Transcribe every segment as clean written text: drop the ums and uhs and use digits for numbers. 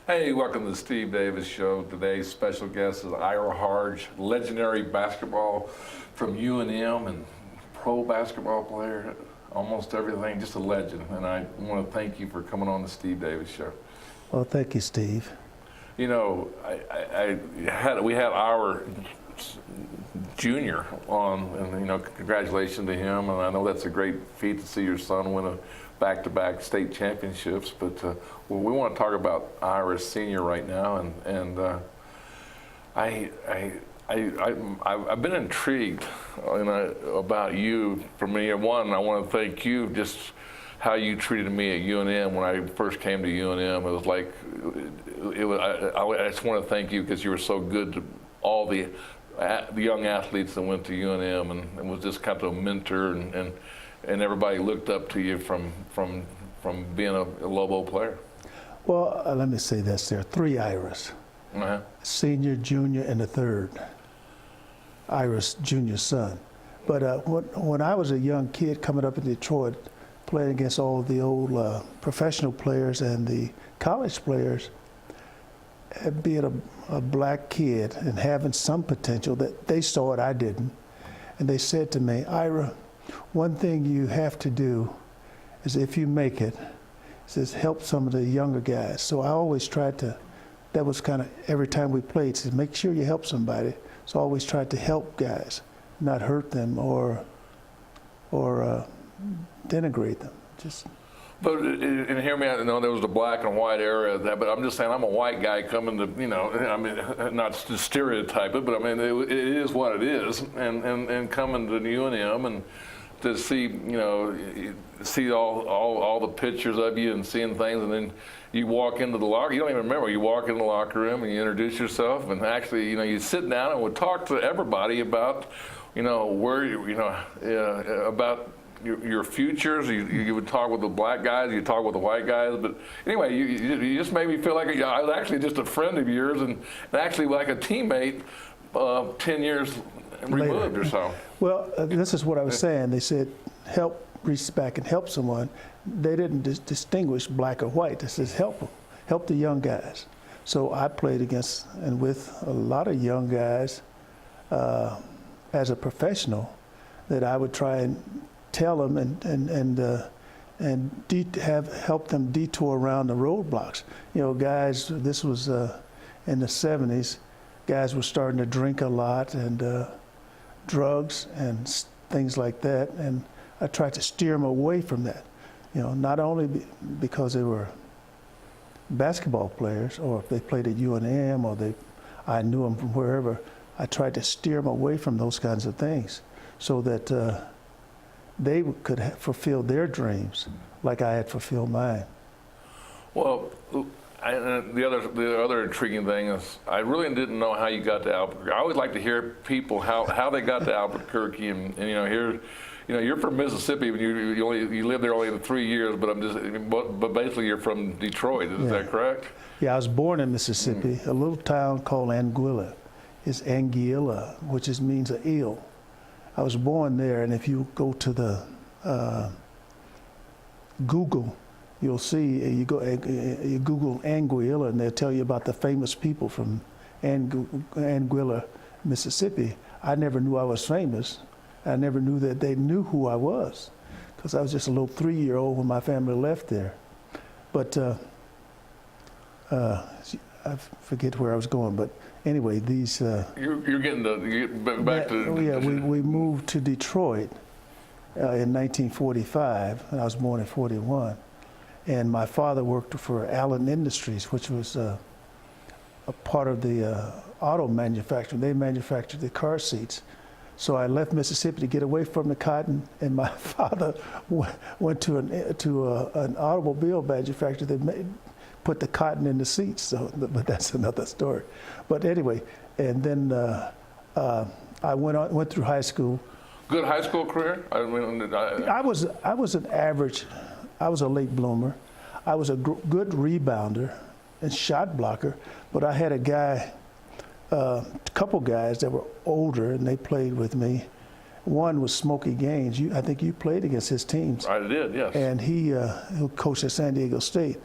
Hey, welcome to the Steve Davis Show. Today's special guest is Ira Harge, legendary basketball from UNM and pro basketball player, almost everything, just a legend. And I want to thank you for coming on the Steve Davis Show. Well, thank you, Steve. You know, we had Ira Jr. on, and congratulations to him. And I know that's a great feat to see your son win a back-to-back state championships. But we want to talk about Ira Sr. right now, and I've been intrigued about you. For me, one, I want to thank you just how you treated me at UNM when I first came to UNM. It was like I just want to thank you because you were so good to all the young athletes that went to UNM, and it was just kind of a mentor, and everybody looked up to you from being a Lobo player. Well, let me say this: there are three Iras: senior, junior, and the third, Ira's junior son. But when I was a young kid coming up in Detroit, playing against all the old professional players and the college players, being a black kid and having some potential that they saw it, I didn't, and they said to me, Ira, one thing you have to do is, if you make it, is help some of the younger guys. So I always tried to, that was kind of every time we played, says make sure you help somebody. So I always tried to help guys, not hurt them or denigrate them. But and hear me out. I know there was the black and white era of that, but I'm just saying I'm a white guy coming to, I mean, not to stereotype it, but I mean it is what it is, and coming to UNM and to see see all the pictures of you and seeing things, and then you walk into the locker. You don't even remember. You walk in the locker room and you introduce yourself, and actually you sit down and would talk to everybody about where about your futures. You would talk with the black guys, you talk with the white guys, but anyway, you just made me feel like I was actually just a friend of yours and actually like a teammate 10 years removed or so. Well, this is what I was saying. They said help, reach back and help someone. They didn't distinguish black or white. They said help them, help the young guys. So I played against and with a lot of young guys as a professional, that I would try and tell them and help them detour around the roadblocks. Guys, this was in the 70s, guys were starting to drink a lot and drugs and things like that, and I tried to steer them away from that. Not only because they were basketball players, or if they played at UNM, or I knew them from wherever, I tried to steer them away from those kinds of things so that they could fulfill their dreams like I had fulfilled mine. Well, the other intriguing thing is I really didn't know how you got to Albuquerque. I always like to hear people how they got to Albuquerque, and here, you're from Mississippi, but you lived there only 3 years. But basically you're from Detroit. Is that correct? Yeah, I was born in Mississippi, a little town called Anguilla. It's Anguilla, which means an eel. I was born there, and if you go to the Google, you'll see, you Google Anguilla, and they'll tell you about the famous people from Anguilla, Mississippi. I never knew I was famous. I never knew that they knew who I was, because I was just a little 3-year-old when my family left there. But I forget where I was going, but anyway, these. You're getting back to. Yeah, we moved to Detroit in 1945, and I was born in '41. And my father worked for Allen Industries, which was a part of the auto manufacturing. They manufactured the car seats. So I left Mississippi to get away from the cotton, and my father went to an automobile manufacturer that put the cotton in the seats. So, but that's another story. But anyway, and then I went through high school. Good high school career? I was an average. I was a late bloomer. I was a good rebounder and shot blocker, but I had a couple guys that were older, and they played with me. One was Smokey Gaines. I think you played against his teams. I did, yes. And he coached at San Diego State.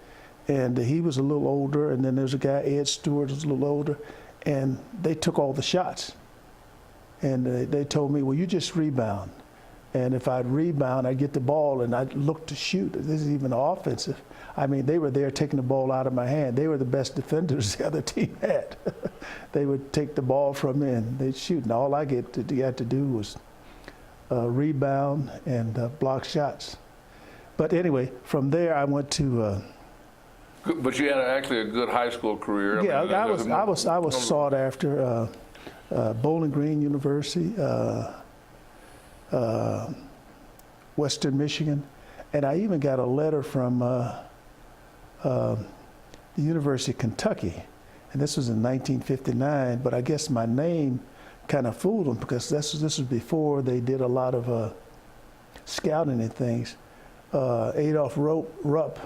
and he was a little older, and then there's a guy, Ed Stewart, who's a little older, and they took all the shots. And they told me, well, you just rebound. And if I'd rebound, I'd get the ball and I'd look to shoot. This is even offensive. I mean, they were there taking the ball out of my hand. They were the best defenders the other team had. They would take the ball from me and they'd shoot. And all I had to do was rebound and block shots. But anyway, from there I went to. But you had actually a good high school career. Yeah, I mean, I was sought after. Bowling Green University, Western Michigan, and I even got a letter from the University of Kentucky, and this was in 1959. But I guess my name kind of fooled them because this was before they did a lot of scouting and things. Adolph Rupp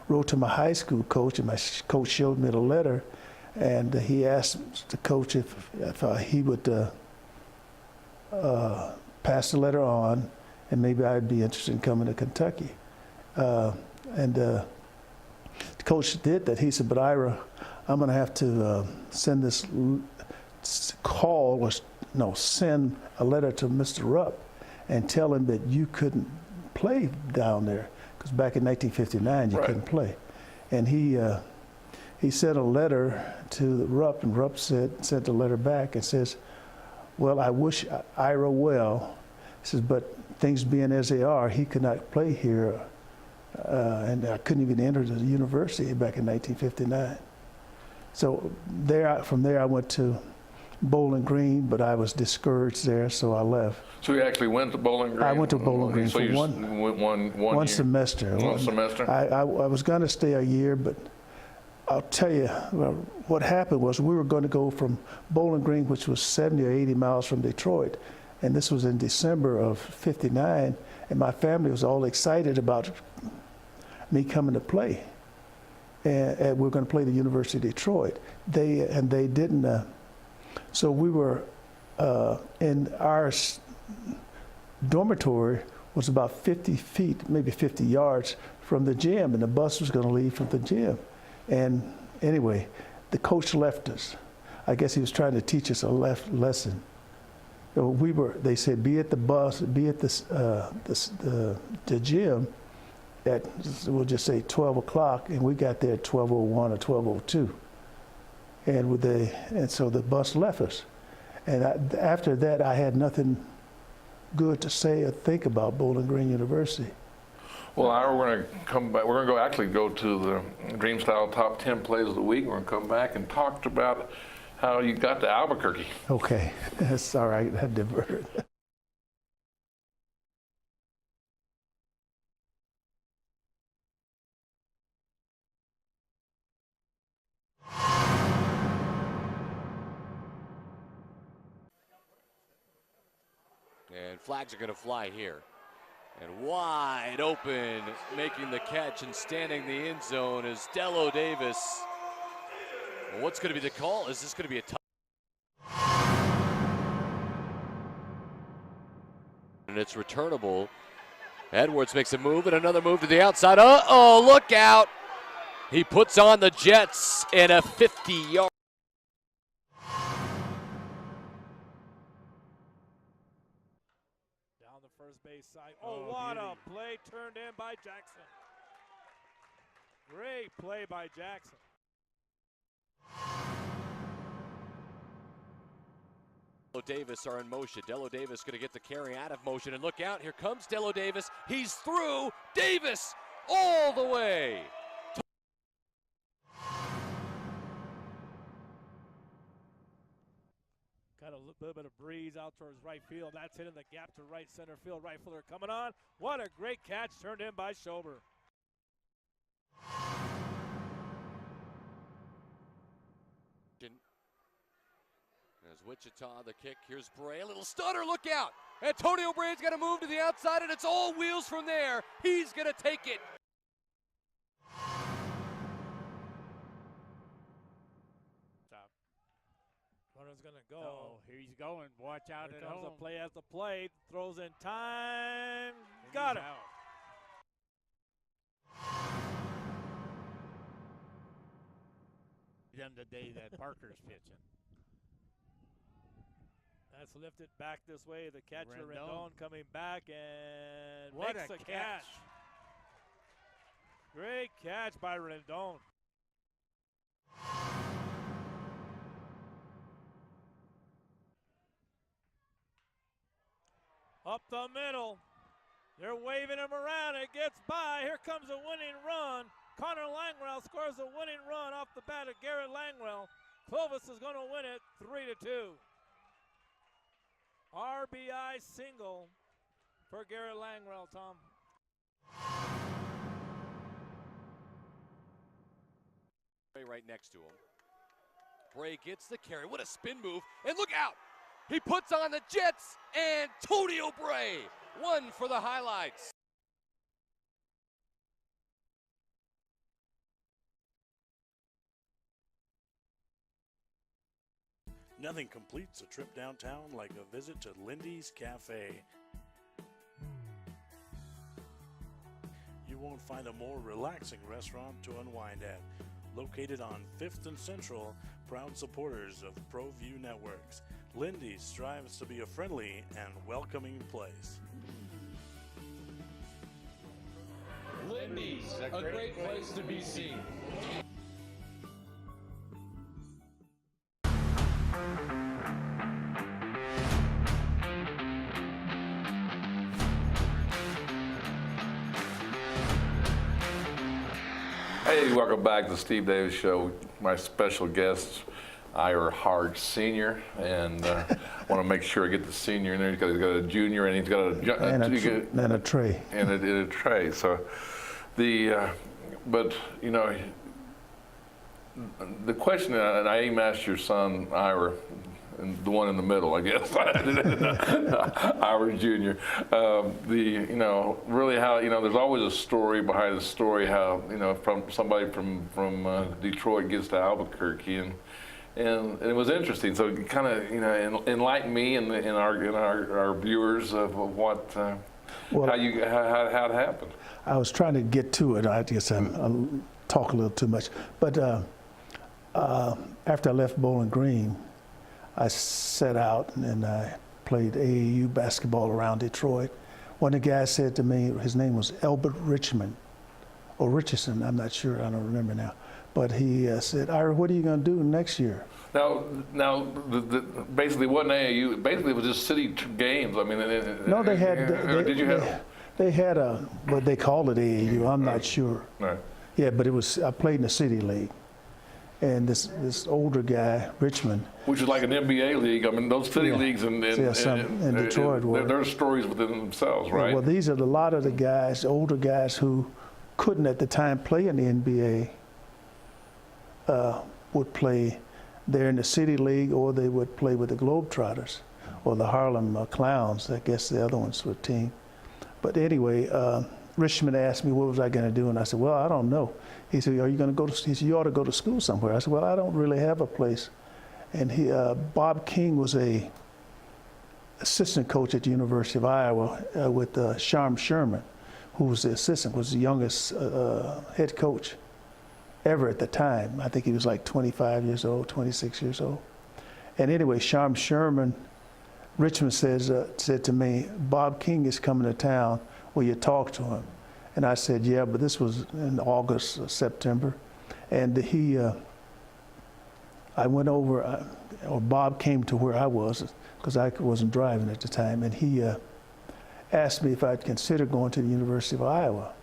wrote to my high school coach, and my coach showed me the letter. And he asked the coach if he would pass the letter on, and maybe I'd be interested in coming to Kentucky. And the coach did that. He said, "But Ira, I'm going to have to send this send a letter to Mr. Rupp and tell him that you couldn't play down there, because back in 1959 you couldn't play." And he sent a letter to Rupp, and Rupp sent the letter back and says, "Well, I wish Ira well." He says, "But things being as they are, he could not play here, and I couldn't even enter the university back in 1959." So from there I went to Bowling Green, but I was discouraged there, so I left. So you actually went to Bowling Green? I went to Bowling Green so for you one semester. One semester? I was going to stay a year, but I'll tell you, what happened was we were going to go from Bowling Green, which was 70 or 80 miles from Detroit, and this was in December of '59, and my family was all excited about me coming to play. And we were going to play the University of Detroit. They didn't, so we were in our dormitory was about 50 feet, maybe 50 yards from the gym, and the bus was going to leave from the gym. And anyway, the coach left us. I guess he was trying to teach us a lesson. They said, be at the bus, be at the gym at, we'll just say 12 o'clock, and we got there at 12:01 or 12:02. And so the bus left us. And after that, I had nothing good to say or think about Bowling Green University. Well, we're going to come back. We're going to go to the Dream Style Top 10 Plays of the Week. We're going to come back and talk about how you got to Albuquerque. Okay, that's all right. I diverted. And flags are going to fly here. And wide open, making the catch and standing the end zone is Dello Davis. Well, what's going to be the call? Is this going to be a touch? And it's returnable. Edwards makes a move and another move to the outside. Uh-oh, look out. He puts on the Jets in a 50-yard. First base side. Oh, what a play turned in by Jackson. Great play by Jackson. Dello Davis are in motion. Dello Davis going to get the carry out of motion. And look out, here comes Dello Davis. He's through. Davis all the way. Got a little bit of breeze out towards right field. That's hitting the gap to right center field. Right fielder coming on. What a great catch turned in by Schober. There's Wichita, the kick. Here's Bray. A little stutter. Look out. Antonio Bray's got to move to the outside, and it's all wheels from there. He's going to take it. Runner's going to go. Oh, here he's going. Watch out Here at comes home. the play at the plate. Throws in time. Got it. the day that Parker's pitching. That's lifted back this way. The catcher Rendon. Rendon coming back and What makes a a catch. catch. Great catch by Rendon. Up the middle. They're waving him around. It gets by. Here comes a winning run. Connor Langwell scores a winning run off the bat of Garrett Langwell. Clovis is going to win it 3-2. RBI single for Garrett Langwell, Tom. Right next to him. Bray gets the carry. What a spin move. And look out! He puts on the Jets, Antonio Bray. One for the highlights. Nothing completes a trip downtown like a visit to Lindy's Cafe. You won't find a more relaxing restaurant to unwind at. Located on 5th and Central, proud supporters of Proview Networks, Lindy's strives to be a friendly and welcoming place. Lindy's, a great place to be seen. Hey, welcome back to the Steve Davis Show. My special guest, Ira Harge Sr. And I want to make sure I get the senior in there. He's got a junior and he's got And a tray. And a tray. So but you know, the question, and I even asked your son, Ira, and the one in the middle, I guess, Ira Jr. You know, really how, you know, there's always a story behind the story how, you know, from somebody from Detroit gets to Albuquerque, and it was interesting. So it kind of, you know, enlighten me and our viewers of what how it happened. I was trying to get to it. I guess I talk a little too much. But after I left Bowling Green, I set out and I played AAU basketball around Detroit. One of the guys said to me, his name was Elbert Richmond, or Richardson, I'm not sure, I don't remember now. But he said, Ira, what are you going to do next year? Now, basically, wasn't AAU? Basically, it was just city games. I mean, No, they had. Did you have? They had what they called it AAU. I'm not sure. Right. Yeah, but it was. I played in the city league, and this older guy, Richmond. Which is like an NBA league. I mean, those city leagues in Detroit were. They're stories within themselves, right? Well, these are a lot of the guys, older guys who couldn't at the time play in the NBA. Would play there in the city league, or they would play with the Globetrotters or the Harlem Clowns. I guess the other ones were team. But anyway, Richmond asked me what was I going to do, and I said, well, I don't know. He said, are you going to go to? He said, you ought to go to school somewhere. I said, well, I don't really have a place. And Bob King was a assistant coach at the University of Iowa with Sharm Sherman, who was the assistant, was the youngest head coach ever at the time. I think he was like 25 years old, 26 years old. And anyway, Sharm Sherman, Richmond said to me, Bob King is coming to town. Will you talk to him? And I said, yeah, but this was in August or September. And I went over, or Bob came to where I was, because I wasn't driving at the time, and he asked me if I'd consider going to the University of Iowa.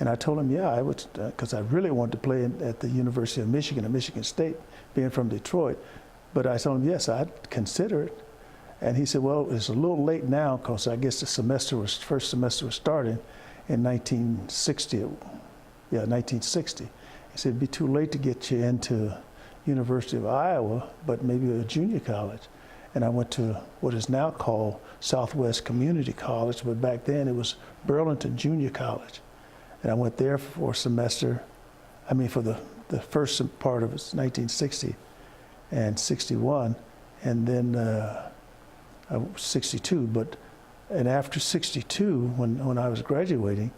And I told him, yeah, I would, because I really wanted to play at the University of Michigan, at Michigan State, being from Detroit. But I told him, yes, I'd consider it. And he said, well, it's a little late now, because I guess the first semester was starting in 1960. Yeah, 1960. He said, it'd be too late to get you into University of Iowa, but maybe a junior college. And I went to what is now called Southwest Community College, but back then it was Burlington Junior College. And I went there for a semester, for the first part of 1960 and 61, and then 62. And after 62, when I was graduating,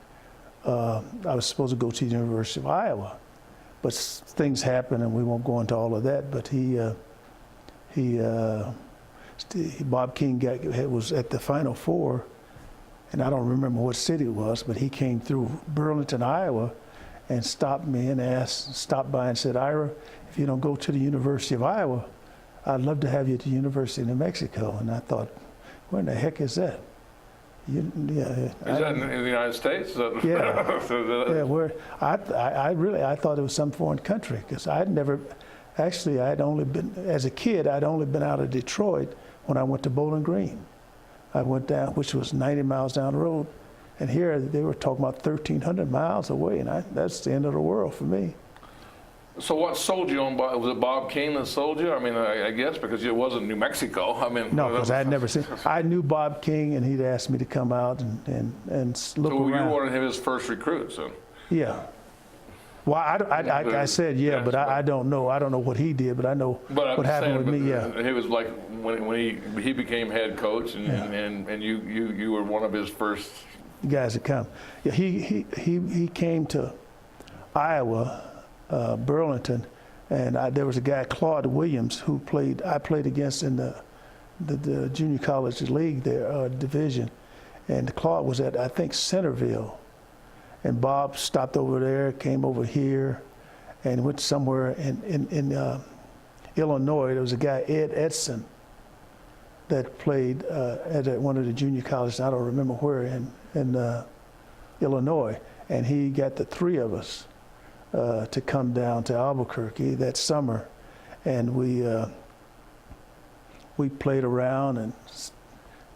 I was supposed to go to the University of Iowa. but things happen, and we won't go into all of that. But Bob King was at the Final Four, and I don't remember what city it was, but he came through Burlington, Iowa, and stopped me and stopped by and said, "Ira, if you don't go to the University of Iowa, I'd love to have you at the University of New Mexico." And I thought, where in the heck is that? Is that in the United States? Yeah. Yeah, where I thought it was some foreign country, because I'd only been, as a kid, I'd only been out of Detroit when I went to Bowling Green. I went down, which was 90 miles down the road, and here they were talking about 1,300 miles away, and that's the end of the world for me. So what sold you on? Was it Bob King that sold you? I mean, I guess because it wasn't New Mexico. I mean, no, because I had never seen. I knew Bob King, and he'd asked me to come out and look so around. So you were one of his first recruits, then? Yeah. Well, I said yeah, but I don't know. I don't know what he did, but I know what happened with me. Yeah. It was like when he became head coach, and you were one of his first guys that come. Yeah, he came to Iowa. Burlington, and there was a guy, Claude Williams, who I played against in the junior college league there, division, and Claude was at, I think, Centerville, and Bob stopped over there, came over here, and went somewhere in Illinois. There was a guy, Ed Edson, that played at one of the junior colleges, I don't remember where, in Illinois, and he got the three of us to come down to Albuquerque that summer, and we played around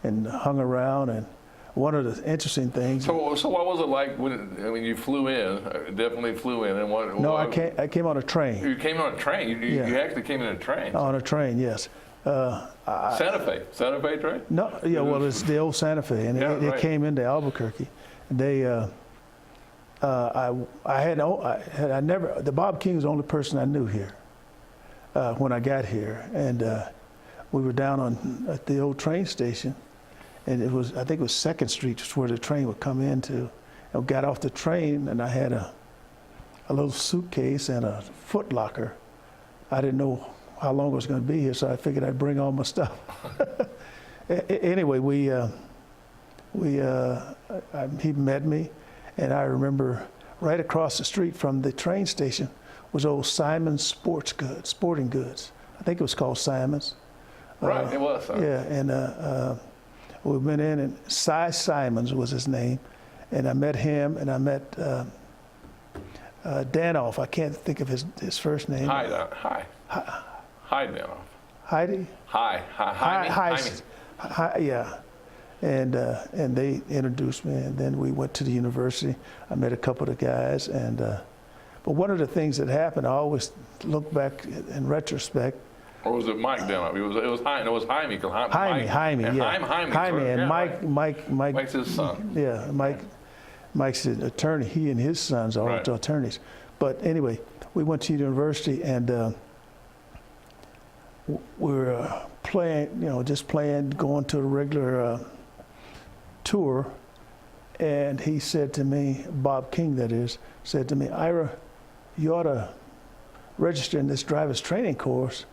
and hung around. And one of the interesting things. So what was it like when you flew in? Definitely flew in, and what? No, I came on a train. You came on a train. You actually came in a train. On a train, yes. Santa Fe train? No, yeah. Well, it's the old Santa Fe, and it came into Albuquerque. They. The Bob King was the only person I knew here when I got here, and we were down at the old train station, and I think it was 2nd Street where the train would come into. I got off the train, and I had a little suitcase and a foot locker. I didn't know how long I was going to be here, so I figured I'd bring all my stuff. Anyway, he met me. And I remember right across the street from the train station was old Simon's Sporting Goods. I think it was called Simon's. Right, it was. Yeah, and we went in, and Cy Simons was his name. And I met him, and I met Danoff. I can't think of his first name. Hi, Danoff. Heidi? Hi, yeah. And they introduced me, and then we went to the university. I met a couple of the guys, and but one of the things that happened, I always look back in retrospect. Or was it Mike Danoff? It was Jaime. It was Jaime. Jaime, yeah. Jaime, and Mike. Mike's his son. Yeah, Mike's an attorney. He and his sons are also attorneys. But anyway, we went to the university, and we were playing, just playing, going to a regular tour, and he said to me, Bob King that is, said to me, "Ira, you ought to register in this driver's training course."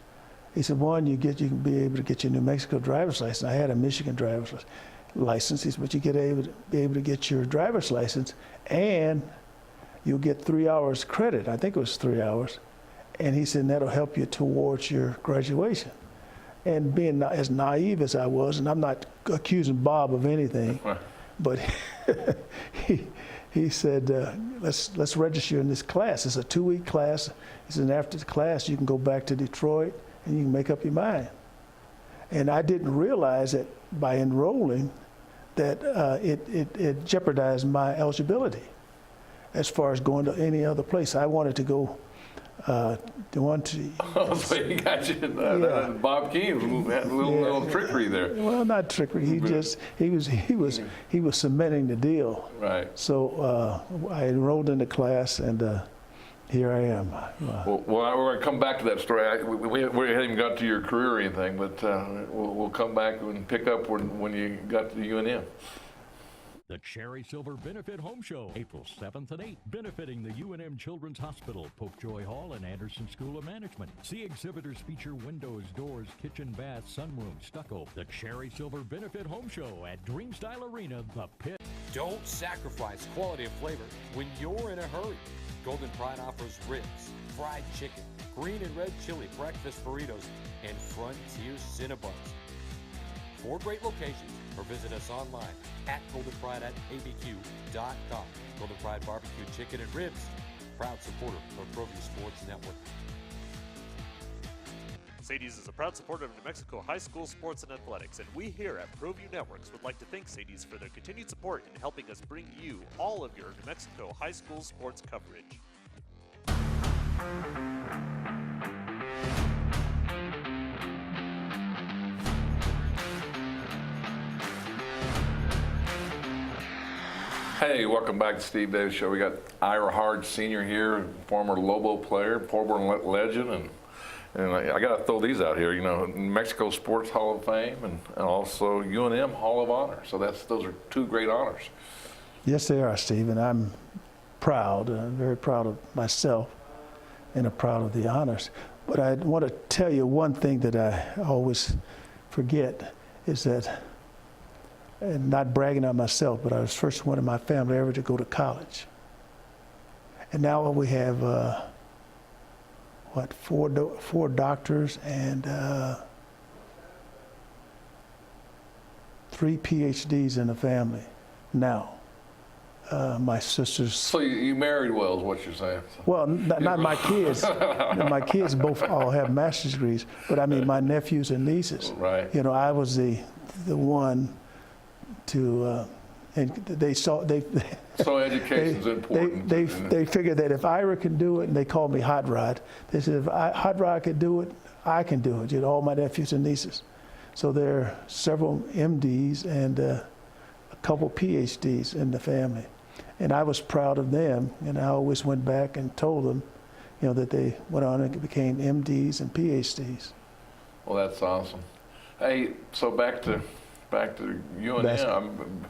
He said, one, you can be able to get your New Mexico driver's license. I had a Michigan driver's license. He said, but you be able to get your driver's license, and you'll get 3 hours credit. I think it was 3 hours. And he said, that'll help you towards your graduation. And being as naive as I was, and I'm not accusing Bob of anything, but he said, let's register in this class. It's a 2-week class. He said, and after the class, you can go back to Detroit and you can make up your mind. And I didn't realize that by enrolling that it jeopardized my eligibility as far as going to any other place. I wanted to go So he got you. Bob King had a little trickery there. Well, not trickery. He was cementing the deal. Right. So I enrolled in the class, and here I am. Well, we're going to come back to that story. We haven't even got to your career or anything, but we'll come back and pick up when you got to UNM. The Cherry Silver Benefit Home Show, April 7th and 8th, benefiting the UNM Children's Hospital, Popejoy Hall, and Anderson School of Management. See exhibitors feature windows, doors, kitchen, bath, sunroom, stucco. The Cherry Silver Benefit Home Show at Dreamstyle Arena, The Pit. Don't sacrifice quality and flavor when you're in a hurry. Golden Pride offers ribs, fried chicken, green and red chili, breakfast burritos, and Frontier Cinnabons. 4 great locations, or visit us online at goldenpride@abq.com. Golden Pride Barbecue Chicken and Ribs, proud supporter of Proview Sports Network. Sadie's is a proud supporter of New Mexico high school sports and athletics, and we here at Proview Networks would like to thank Sadie's for their continued support in helping us bring you all of your New Mexico high school sports coverage. Hey, welcome back to Steve Davis Show. We got Ira Harge Sr. here, former Lobo player, Portland legend, and I got to throw these out here. You know, New Mexico Sports Hall of Fame and also UNM Hall of Honor. So those are 2 great honors. Yes, they are, Steve, and I'm proud. I'm very proud of myself and I'm proud of the honors. But I want to tell you one thing that I always forget is that, and not bragging on myself, but I was the first one in my family ever to go to college. And now we have, 4 doctors and 3 PhDs in the family now. My sisters. So you married well, is what you're saying. Well, not my kids. My kids both all have master's degrees, but I mean my nephews and nieces. Right. You know, I was the one to, and they saw they. So education's important. They figured that if Ira can do it, and they called me Hot Rod. They said if Hot Rod can do it, I can do it. You know, all my nephews and nieces. So there are several MDs and a couple PhDs in the family. And I was proud of them, and I always went back and told them, you know, that they went on and became MDs and PhDs. Well, that's awesome. Hey, so back to UNM.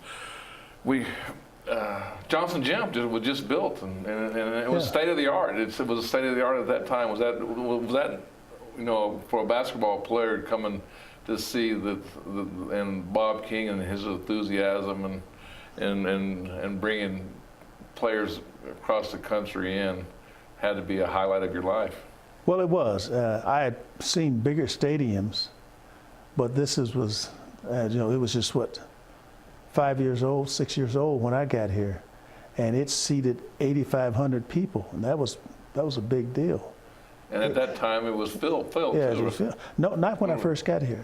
Johnson Gym was just built, and it was state of the art. It was state of the art at that time. Was that you know, for a basketball player coming to see and Bob King and his enthusiasm and bringing players across the country in had to be a highlight of your life? Well, it was. I had seen bigger stadiums, but this was, you know, it was just 5 years old, 6 years old when I got here, and it seated 8,500 people, and that was a big deal. And at that time, it was filled. Yeah, it was filled. No, not when I first got here.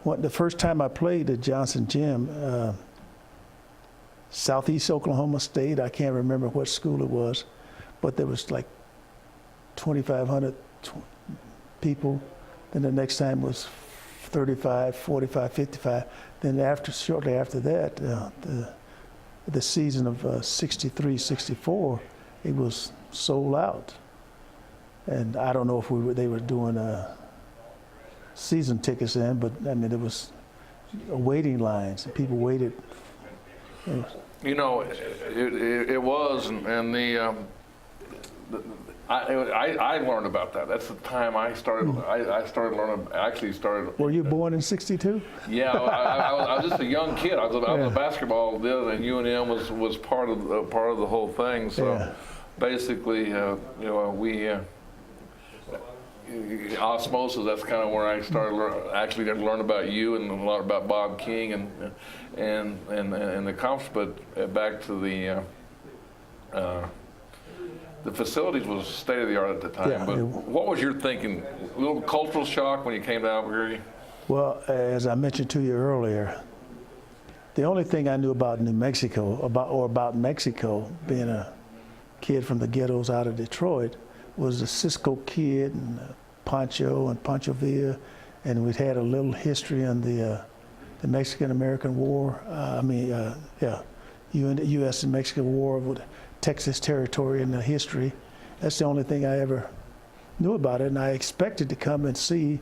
Right. The first time I played at Johnson Gym, Southeast Oklahoma State, I can't remember what school it was, but there was like 2,500 people. Then the next time was 35, 45, 55. Then shortly after that, the season of 63, 64, it was sold out. And I don't know if they were doing season tickets then, but I mean, it was waiting lines, and people waited. You know, it was, and I learned about that. That's the time I started. I started learning. I actually started. Were you born in '62? Yeah, I was just a young kid. I was a basketball then, and UNM was part of the whole thing. So basically, you know, we. Osmosis, that's kind of where I started actually to learn about you and a lot about Bob King and the conference. But back to the facilities was state of the art at the time. But what was your thinking? A little cultural shock when you came to Albuquerque? Well, as I mentioned to you earlier, the only thing I knew about New Mexico, about Mexico, being a kid from the ghettos out of Detroit, was the Cisco Kid and Pancho and Pancho Villa, and we'd had a little history on the Mexican-American War. U.S. and Mexican War with Texas territory and the history. That's the only thing I ever knew about it, and I expected to come and see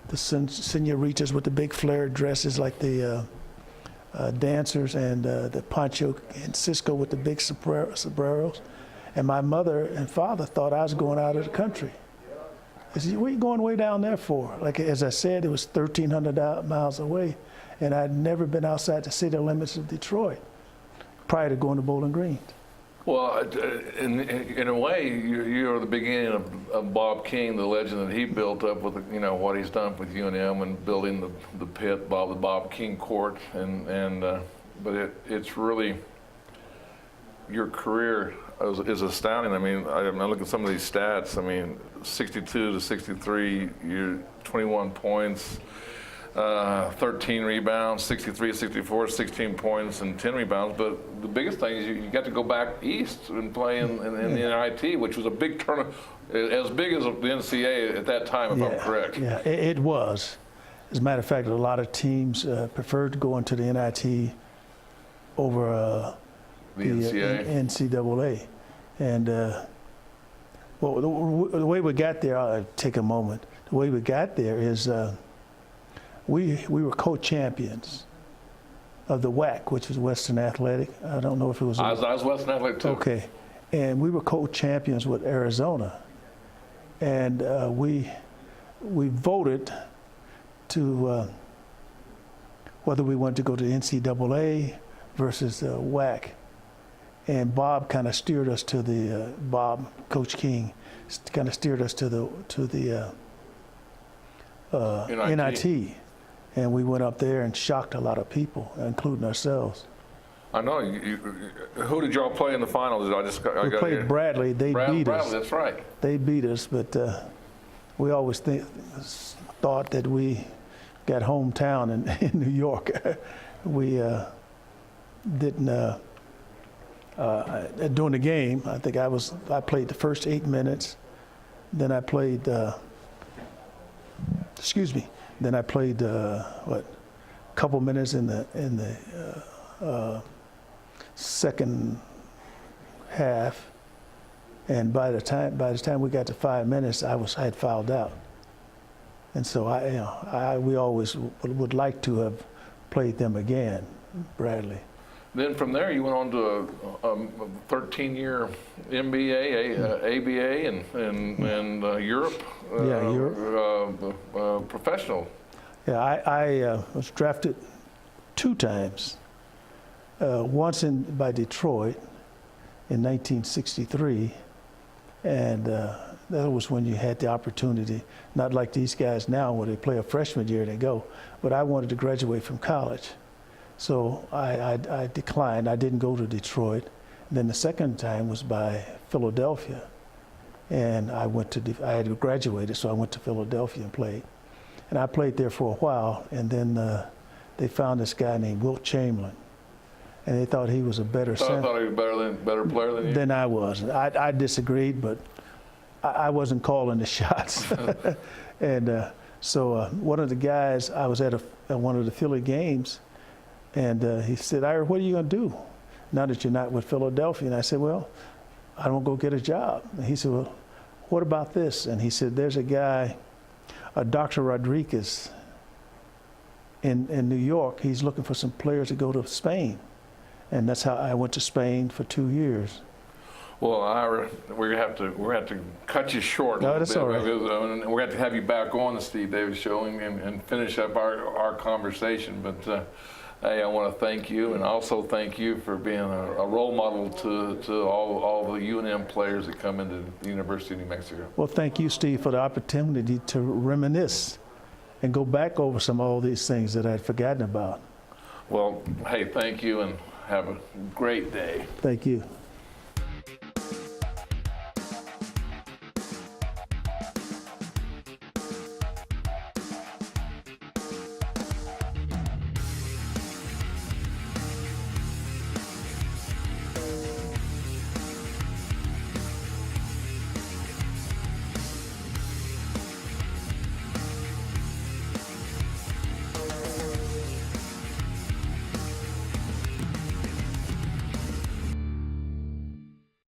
the senoritas with the big flared dresses like the dancers and the poncho and Cisco with the big sombreros. And my mother and father thought I was going out of the country. They said, "What are you going way down there for?" Like, as I said, it was 1,300 miles away, and I'd never been outside the city limits of Detroit prior to going to Bowling Green. Well, in a way, you're the beginning of Bob King, the legend that he built up with, you know, what he's done with UNM and building the pit, the Bob King Court, but it's really, your career is astounding. I mean, I look at some of these stats. I mean, 62 to 63, you're 21 points. 13 rebounds, 63, 64, 16 points, and 10 rebounds. But the biggest thing is you got to go back east and play in the NIT, which was a big tournament, as big as the NCAA at that time, if I'm correct. Yeah, it was. As a matter of fact, a lot of teams preferred to go into the NIT over the NCAA. And well, the way we got there, I'll take a moment. The way we got there is we were co-champions of the WAC, which was Western Athletic. I don't know if it was. I was Western Athletic too. Okay, and we were co-champions with Arizona, and we voted to whether we wanted to go to the NCAA versus WAC, and Bob kind of steered us to the Coach King kind of steered us to the NIT. And we went up there and shocked a lot of people, including ourselves. I know. Who did y'all play in the finals? We played Bradley. They beat us. That's right. They beat us, but we always thought that we got hometown in New York. We didn't. During the game, I think I played the first 8 minutes. Then I played. Then I played a couple minutes in the second half, and by the time we got to 5 minutes, I had fouled out, and so we always would like to have played them again, Bradley. Then from there, you went on to a 13-year MBA, ABA, and Europe. Europe. Professional. Yeah, I was drafted 2 times. Once by Detroit in 1963, and that was when you had the opportunity, not like these guys now where they play a freshman year and they go, but I wanted to graduate from college. So I declined. I didn't go to Detroit. And then the second time was by Philadelphia, and I had graduated, so I went to Philadelphia and played. And I played there for a while, and then they found this guy named Wilt Chamberlain, and they thought he was a better center. I thought he was better player than you? Than I was. I disagreed, but I wasn't calling the shots. And so one of the guys, I was at one of the Philly games, and he said, "Ira, what are you going to do now that you're not with Philadelphia?" And I said, "Well, I don't go get a job." And he said, "Well, what about this?" And he said, "There's a guy, Dr. Rodriguez in New York. He's looking for some players to go to Spain." And that's how I went to Spain for 2 years. Well, Ira, we're gonna have to cut you short. No, that's all right. We're gonna have to have you back on the Steve Davis Show and finish up our conversation. But hey, I want to thank you, and also thank you for being a role model to all the UNM players that come into the University of New Mexico. Well, thank you, Steve, for the opportunity to reminisce and go back over all these things that I'd forgotten about. Well, hey, thank you, and have a great day. Thank you.